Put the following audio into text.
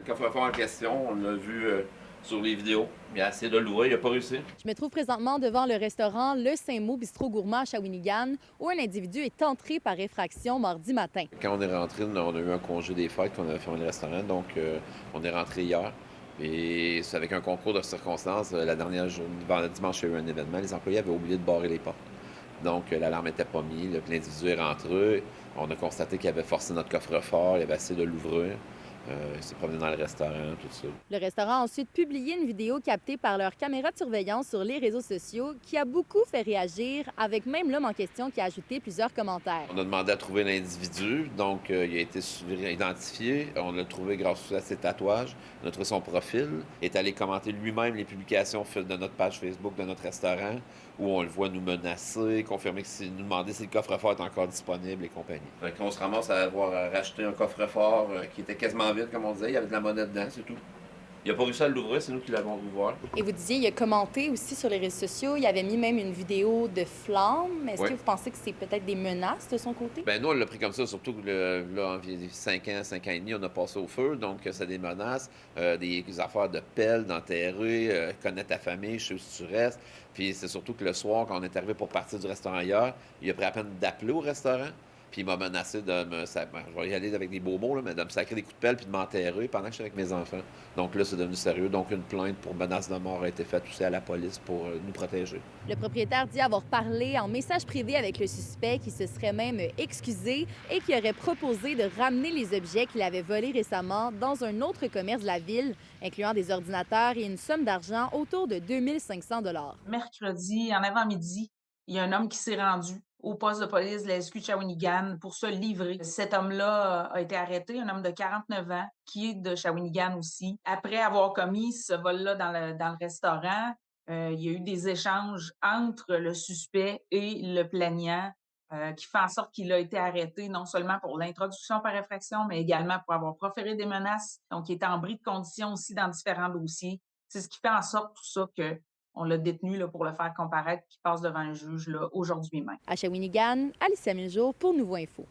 coffre-fort en question, on l'a vu sur les vidéos. Il a essayé de l'ouvrir, il n'a pas réussi. Je me trouve présentement devant le restaurant Le Saint-Mot Bistrot Gourmand à Shawinigan, où un individu est entré par effraction mardi matin. Quand on est rentré, on a eu un congé des fêtes qu'on avait fermé le restaurant, donc on est rentré hier. Et c'est avec un concours de circonstances. La dernière journée, dimanche, il y a eu un événement. Les employés avaient oublié de barrer les portes. Donc, l'alarme n'était pas mise. L'individu est rentré. On a constaté qu'il avait forcé notre coffre-fort. Il avait essayé de l'ouvrir. Il s'est promené dans le restaurant, tout ça. Le restaurant a ensuite publié une vidéo captée par leur caméra de surveillance sur les réseaux sociaux qui a beaucoup fait réagir, avec même l'homme en question qui a ajouté plusieurs commentaires. On a demandé à trouver l'individu, donc il a été identifié. On l'a trouvé grâce à ses tatouages. On a trouvé son profil. Il est allé commenter lui-même les publications de notre page Facebook de notre restaurant, où on le voit nous menacer, confirmer que nous demander si le coffre-fort est encore disponible et compagnie. Fait qu'on se ramasse à avoir racheté un coffre-fort qui était quasiment vide, comme on disait. Il y avait de la monnaie dedans, c'est tout. Il n'a pas réussi à l'ouvrir, c'est nous qui l'avons ouvert. Et vous disiez, il a commenté aussi sur les réseaux sociaux, il avait mis même une vidéo de flammes. Est-ce Oui. que vous pensez que c'est peut-être des menaces de son côté? Ben nous, on l'a pris comme ça, surtout que là, en 5 ans et demi, on a passé au feu, donc c'est des menaces, des affaires de pelle, d'enterrer, connaître ta famille, je sais où tu restes. Puis c'est surtout que le soir, quand on est arrivé pour partir du restaurant hier, il a pris à peine d'appeler au restaurant. Puis il m'a menacé de me. Je vais y aller avec des beaux mots, là, mais de me sacrer des coups de pelle puis de m'enterrer pendant que j'étais avec mes enfants. Donc là, c'est devenu sérieux. Donc une plainte pour menace de mort a été faite aussi à la police pour nous protéger. Le propriétaire dit avoir parlé en message privé avec le suspect qui se serait même excusé et qui aurait proposé de ramener les objets qu'il avait volés récemment dans un autre commerce de la ville, incluant des ordinateurs et une somme d'argent autour de 2500 $. Mercredi, en avant-midi, il y a un homme qui s'est rendu au poste de police de la SQ de Shawinigan pour se livrer. Cet homme-là a été arrêté, un homme de 49 ans qui est de Shawinigan aussi. Après avoir commis ce vol-là dans le restaurant, il y a eu des échanges entre le suspect et le plaignant qui fait en sorte qu'il a été arrêté non seulement pour l'introduction par effraction, mais également pour avoir proféré des menaces. Donc, il est en bris de condition aussi dans différents dossiers. C'est ce qui fait en sorte tout ça que on l'a détenu là, pour le faire comparaître, qui passe devant un juge là, aujourd'hui même. À Shawinigan, Alicia Miljour pour Nouveau Info.